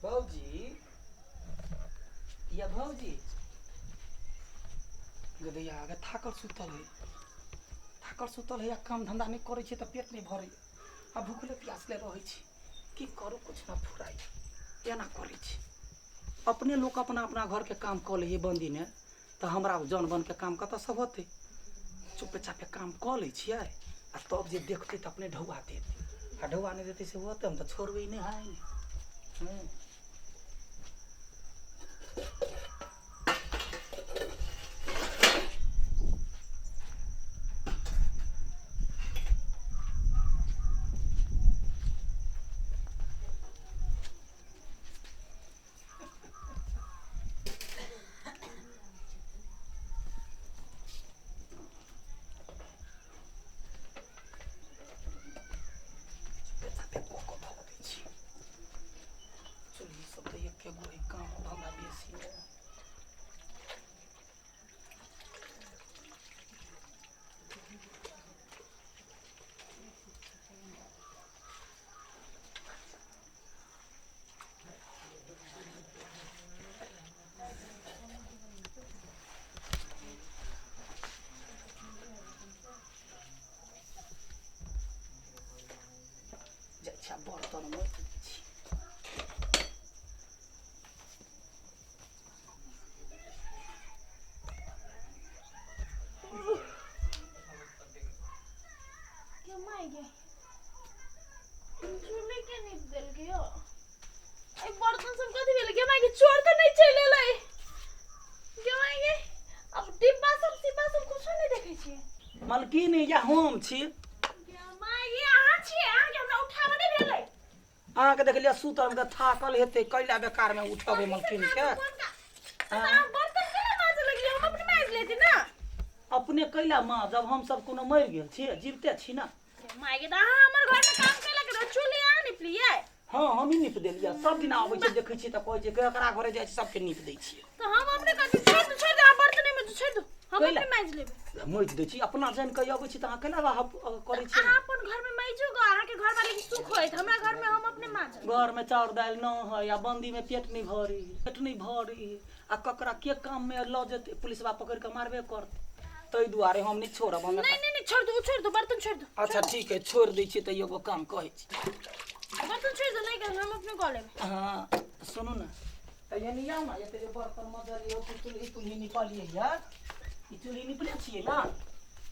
भौजी या भौजी गदैया आगे थाकल सुतल है काम धंधा नहीं करे छी त पेट नहीं भरे आ भूखले प्यासले रहे छी की करू कुछ ना फुराई केना करे छी अपने लोग अपना अपना घर के काम क ले बंदी ने तो हमरा जन बन के काम कत सब होते चुपे चापे काम क ले छिए आ तब जे देखते त अपने ढौआ देते आ ढौआ नहीं देते से होते हम तो छोड़बे नहीं है। बर्तन मत मलकिन या हम छी अहाँके देख लिया सुतल के थाकल हेते कैला बेकार में उठबे मलकिन के अपने कैला माँ जब हम सब कोनो मर गेल छी जीवते छी ना हाँ हम ही निप देलिए सब दिन आबै छै देखै छी त कहै छै केकरा घरे जाइ छै सबके निप दै छियै त हम अपने कथि छोड़ दे बर्तन में छोड़ दो हम अपने माइज लेबै माइज दै छी अपना जान के आबै छी त अहाँ केना करै छी अपन घर में माइजो ग अहाँ के घर वाले के सुख होय हमरा घर में हम अपने माज घर में चाउर दाल न है या बंदी में पेट नहीं भरी आ ककरा के काम में ल जेते पुलिसवा पकड़ के मारबे करते तै दुआरे हम नहीं छोड़ब हम नहीं छोड़ दो बर्तन छोड़ दो अच्छा ठीक है छोड़ दै छी त एगो काम कहै छी बर्तन छोड़ दो नहीं हम अपने कॉल लेब हां सुनो ना त ये नहीं आना ये तेरे बर्तन मजल यो चुल्ही निकालिए यार ई चुल्ही निपले छिए ना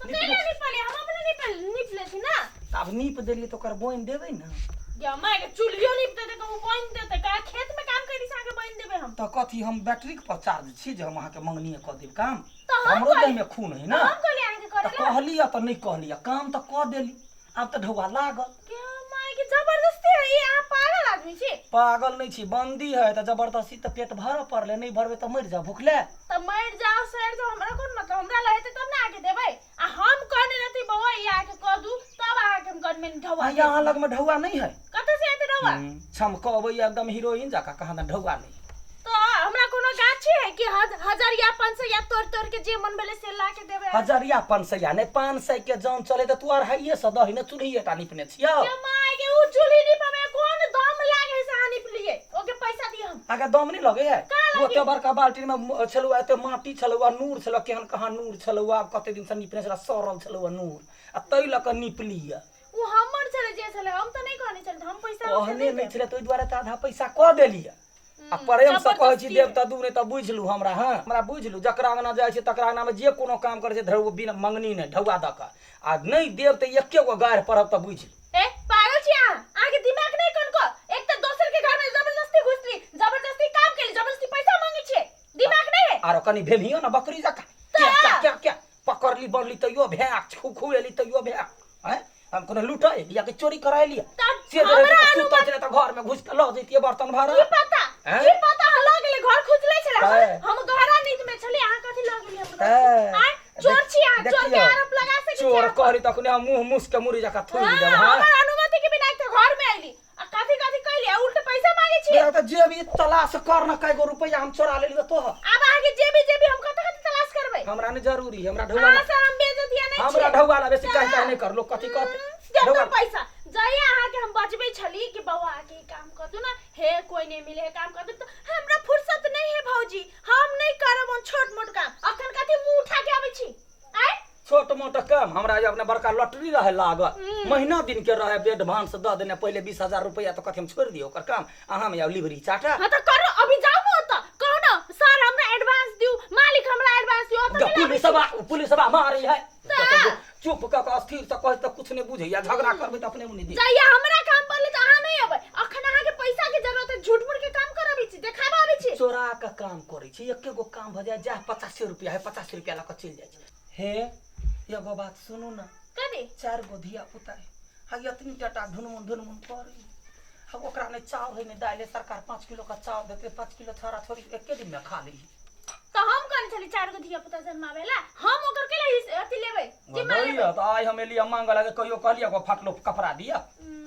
तो कैला निपले हम अपने निपले छी ना अब नीप देलिए तो कर बोइन देबै ना या माय के चुल्हियो नीप दे त कहू बोइन देते का खेत में काम करी साके बोइन देबै हम त कथि हम बैटरी पर चार्ज छी जे हम अहाँ के मंगनीए क देब काम हमरो देह में खून है ना हम कहली अहाँ के करे कहलिया त नहीं कहलिया काम त क देली अब त ढौआ लागल के माय के जबरदस्ती है ये आप पागल आदमी छी पागल नहीं छी बंदी है त जबरदस्ती त पेट भर पड़ले नहीं भरबे त मर जा भूखले त मर जाओ सर तो हमरा कोन मतलब हमरा लहते तब ना आके देबै आ हम कहने रहती बौआ ये आके क दू तब आके हम घर में ढौआ यहाँ लग में ढौआ नहीं है कत से आते ढौआ छमकबै एकदम हीरोइन जाका कहां ना ढौआ नहीं तो हमरा कोनो गाछी है कि हजारिया 500 या तोड़ के जे मन भेले से ला के देबे हजारिया 500 या नहीं 500 के जान चले त तू आर हइए से दही न चुल्ही एटा निपने छियो के माय के उ चुल्ही निपमे कोन दम लागे से आ निपलिए ओके पैसा दिए हम आगे दम नहीं लगे है वो तो बड़का बाल्टी में छलुआ एते माटी छलुआ नूर छलुआ केहन कहां नूर छलुआ कते दिन से निपने छला सरल छलुआ नूर आ तई ल क निपलिए उ हमर छले जे छले हम त नहीं कहने छले हम पैसा कहने नहीं छले तोई द्वारा त आधा पैसा क देलिए आ प्रेम से कहै छी देवता दू नहीं त बुझलू हमरा हां हमरा बुझलू जकरा अंगना जाय छै तकरा अंगना में जे कोनो काम करे छै धरौ बिना मंगनी ने ढौआ द क आ नहीं देव त एके गो गायर परब त बुझ ए पागल छी आगे दिमाग नहीं कोन को एक त दोसर के घर में जबरदस्ती घुसली जबरदस्ती काम केली जबरदस्ती पैसा मांगे छे दिमाग नहीं है आरो कनी भेलियो ना बकरी जका क्या पकड़ली बनली तइयो भैक खुएली तइयो भैक हैं हम कोनो लूटा या के चोरी करा लिया से सुता चले त घर में घुस के ल जइतिए बर्तन भरा की पता ह ल गेले घर खुजले छला हम गहरा नींद में छली आहा कथि ल गेली हम चोर छी चोर के आरोप लगा सके चोर कहली तखने हम मुंह मुस के मुरी जका थोड़ी देब हां हमर अनुमति के बिना त घर में आइली आ कथि कहली उल्टा पैसा मांगे छी त जे भी तलाश कर न कई गो रुपया हम चोरा लेली तो अब आगे जे भी हम कत तलाश करबै हमरा ने जरूरी हमरा ढौआ हम बेइज्जतिया नहीं हमरा ढौआ ला बेसी काहे नहीं कर लोग कथि कहते ढौआ पैसा जइया आहा के हम बचबै छली कि बौआ आके काम कर दू ना हे कोई नहीं मिले काम कर दू तो हमरा फुर्सत नहीं है भौजी हम नहीं करब छोट मोट काम अखन कथि मुंह उठा के आबै छी आय छोट मोट काम हमरा जे अपने बड़का लॉटरी रहे लागल महीना दिन के रहे एडवांस द देने पहले 20,000 रुपया तो कथि हम छोड़ दियो ओकर काम अहाँ में लिवरी चाटा हां तो करो अभी जाओ न त कहो न सर हमरा एडवांस दियो मालिक हमरा एडवांस दियो तो पुलिस सभा मारी है चुप का अस्थिर से कहे तो कुछ नहीं बुझैया झगड़ा करबे तो अपने मुनि दी जइया हमरा काम परले त अहाँ नहीं अबै अखन अहाँ के पैसा के जरूरत है झूठ मूठ के काम करबै छी देखाबा आबै छी चोरा का काम करे छी एके गो काम भ जाय जा 85 रुपया है 50 रुपया ला के चल जाय छै हे एगो बात सुनू ना कथि 4 गो धिया पुता है हां इतनी टाटा धुनमुन करे अब ओकरा ने चावल है ने दाल है सरकार 5 किलो का चावल देते 5 किलो छोरा छोरी एके दिन में खा ली तो हम कौन चली 4 गो धिया पुता जन्मावेला हम ओकर के लिए अति लेबै जिम्मेदारी तो आई हम लिए मांग लगे कहियो कहलिया को फाटलो कपड़ा दिया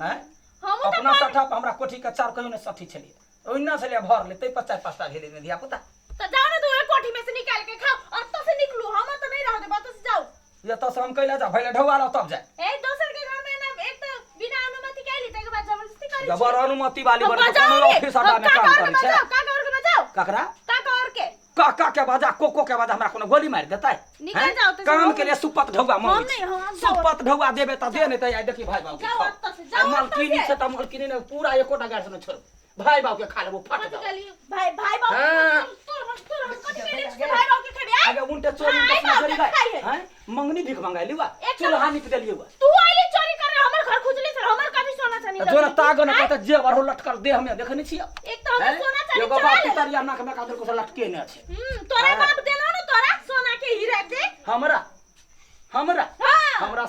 हैं हम अपना सठा हमरा कोठी का चार कहियो ने सठी छलिए ओइना छलिए भर लेते 50-50 घेले में धिया पुता तो जाओ ना तू एक कोठी में से निकाल के खाओ अब तो से निकलू हम तो नहीं रह दे बात से जाओ ये तो से हम कहला जा भले ढौवाला तब जाए ए दोसर के घर में ना एक तो बिना अनुमति के ली के बाद जबरदस्ती करी जबर अनुमति वाली बड़ कोनो ऑफिस आटा में काम करे छै काका और के बजाओ ककरा काका और के काका के बाजा कोको के बाजा हमरा कोनो गोली मार देता है निकल जाओ तो काम के लिए सुपत ढौवा हम मांग नहीं हम सुपत ढौवा देबे त दे नहीं त आई देखी भाई बाबू जाओ तो से जाओ मालकिनी से त मालकिनी ने पूरा एकोटा गाड़ से न छोड़ भाई बाबू के खा लेबो फट जाओ भाई बाबू तू कथि के भाई बाबू के खेबे आगे उनटे चोरी चोरी गए हैं मंगनी भीख मंगाई लिवा चूल्हा निप देलिए तू आइले चोरी करे हमर घर खुजली से हमर कथि सोना चानी जो ना तागन कहता जेवर हो लटकर दे हमें देखनी छी एक तो हम सोना चानी एगो बात पितरिया नाक में कादर को लटके ने छै तोरा बाप देलो न तोरा सोना के हीरा के हमरा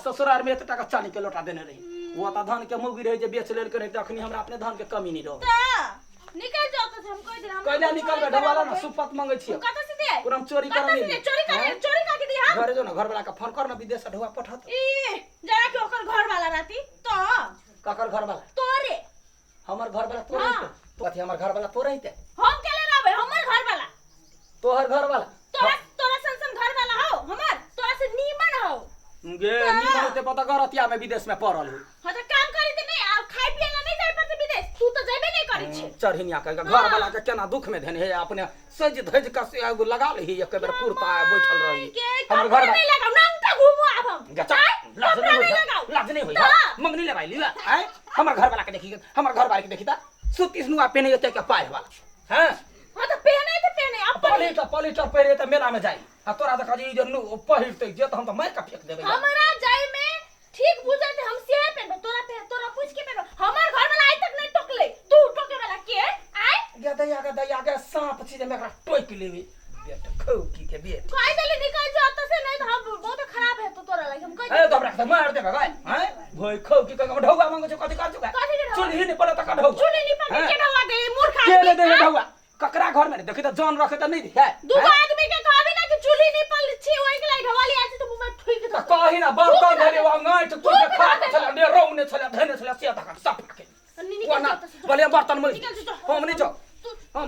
ससुराल में एत टका चानी के लोटा देने रही वो त धान के मुगी रहे जे बेच लेल करे तखनी हमरा अपने धान के कमी नहीं रहो निकल जाओ तो हम कह दे हम कहला निकल बे ढवाला ना सुपत मांगे छी कत से दे पूरा चोरी करनी चोरी का के दिया घरे जो ना घर वाला का फोन कर ना विदेश से ढवा पठत ई जरा के ओकर घर वाला राती तो काकर घर वाला तोरे हमर घर वाला तोरे तो कथि हमर घर वाला तोरे हिते हम केले रहबे हमर घर वाला तोहर घर वाला तोरा संसन घर वाला हो हमर तोरा से नीमन हो गे नीमन ते पता करतिया में विदेश में पड़ल हो हां तो काम करी ते नहीं आ खाई पिए ना नहीं जाय पड़ते विदेश तू तो जेबे नहीं करै छै चढ़िनिया के घर वाला के केना दुख में धने है अपने सज धज का से लगा लेही एक बेर कुर्ता बैठल रही हमर घर नहीं लगाओ नांग त घुमो आब हम लाज नहीं होई मंगनी ले भाई लिया हैं हमर घर वाला के देखी हमर घर वाला के देखी ता सुतीस नुआ पहने होते के पाए वाला हैं हां तो पहने अब पॉलिटर पहरे त मेला में जाई आ तोरा त कजी जे पहिरते जे त हम त मार के फेंक देबे हमरा जाय में ठीक बुझाते हम से पहनबे तोरा पूछ के पहनो हमर घर वाला आज तक नहीं टोकले तू टोके वाला के आय दया के सांप छी जे मेरा टोक लेबे बेट खौकी के बेट कह देली निकल जा त से नहीं हम बहुत खराब है तो तोरा लागि हम कह ए दबरा के मार दे भाई हैं भई खौकी के ढौवा मांगे छ कथि कर चुका चुली नहीं पड़े त का ढौवा चुली नहीं पड़े के ढौवा दे मूर्ख के ले दे ढौवा ककरा घर में देखि त जान रखे त नहीं दिखाए दूगो आदमी के कहबे ना कि चुली नहीं पल छी ओइ के लागि ढवाली आछी तो मुंह में ठुक दे कहि ना बर्तन धरे वा गांठ तू के खा के चला ने रौने चला धने चला से तक सब के कोना बोले बर्तन में हम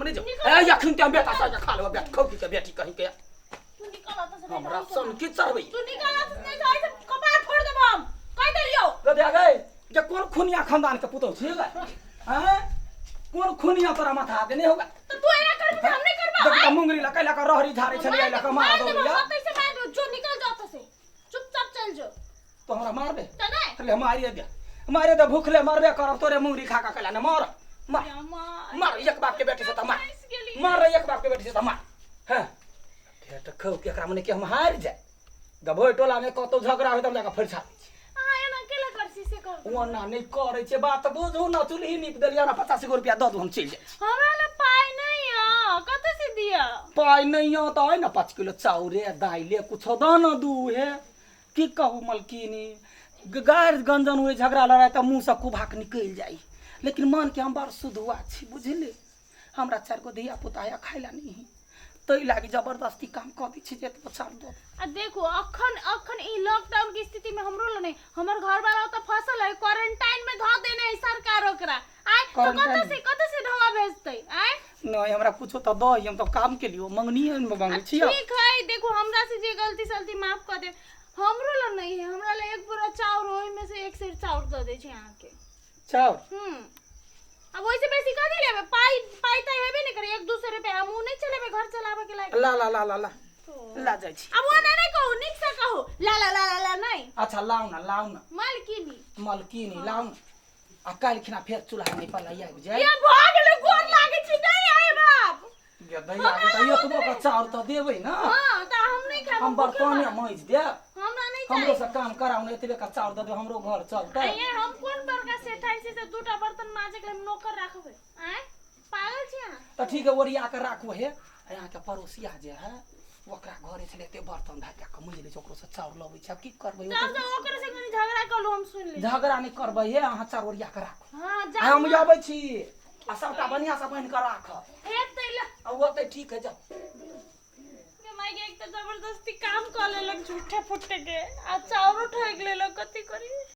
नहीं जो ए यखन ते बेटा सा खा ले बेट खौकी के बेटी कहि के तू निकल त से हमरा सन की चढ़बई तू निकल त नहीं जाय से कपार फोड़ देब हम कह देलियो गदे गए जे कोन खुनिया खानदान के पुतौ छी गे हैं कोन खुनिया तोरा माथा देने होगा तो तू एना करबे हम नहीं करबा देख मुंगरी ला कैला का रहरी झारे छलिया ला का मार दो या कैसे मार जो निकल जा त से चुपचाप चल जो तो हमरा मार दे त नहीं चले मारिए दे भूखले मरबे करब तोरे मुंगरी खा का कैला न मार मार एक बाप के बेटी से त मार एक बाप के बेटी से त मार हैं फेट खौ के एकरा मने के हम हार जाय गभोई टोला में कतो झगड़ा होय त जाका फरछा ओना नहीं करे छे बात बुझू ना चुल्ही निप देलिया ना 85 रुपया द दू हम चल जाय हमरा ले पाई नहीं आ कत से दिया पाई नहीं आ त है ना 5 किलो चाउरे दाइले कुछ दाना दू है की कहू मलकिनी गार गंजन हुए झगड़ा लड़ाई त मुंह से कुभाक निकल जाई लेकिन मन के हम बड़ सुधुआ छी बुझले हमरा 4 गो धिया पुता या खाइला नहीं तई लागी जबरदस्ती काम क दी छी जे तो छाड़ दो आ देखो अखन ई लॉकडाउन की स्थिति में हमरो ल नहीं हमर घर वाला त फसल है क्वारंटाइन में ध देने है सरकार ओकरा आय तो कत से ढवा भेजतै आय नहीं हमरा कुछो त दो हम तो काम के लिए मंगनी है मांगे छी ठीक है देखो हमरा से जे गलती सलती माफ कर दे हमरो ल नहीं है हमरा ल एक पूरा चाउर ओइ में से एक सेर चाउर द दे छी अहाँ के चाउर अब वैसे बेसी कथि लेबे पाई पाई त हेबे नहीं करे 1-2 रुपया हम नहीं चलेबे घर चलावे के लायक ला ला ला ला ला ला जाइ छी अब वो नहीं कहू निक से कहू ला ला ला ला नहीं अच्छा लाउ ना मालकिनी लाउ ना आ काल खिना फेर चूल्हा नहीं पला आबि जाय ये भाग ले गोर लागे छी नहीं आए बाप ये दैया आगे त यो तो का चाउर त देबै ना हां त हम नहीं खाब हम बर्तन मांज दे हमरा नहीं हमरो से काम कराउ ने एतबे का चाउर दे हमरो घर चलतै ये हम कोन बरका सेठाई से 2टा बर्तन माजे के नौकर राखबै हैं पागल छी अहाँ त ठीक है ओरिया के राखो हे यहाँ के पड़ोसिया जे है ओकरा घरे से लेते बर्तन धाका के मुझे ले ओकरो से चाउर लबै छ की करबै तब तो ओकरे से कनी झगड़ा कलु हम सुन ले झगड़ा नहीं करबै हे अहाँ चाउर ओरिया के राखो हां जा हम आबै छी आ सबटा बढ़िया से बन के राख हेतै ल अब ओते ठीक है जा के माई के एक तो जबरदस्ती काम कर लेलक झूठे फुट्टे के आ चाउर उठा के लेलक कथि करी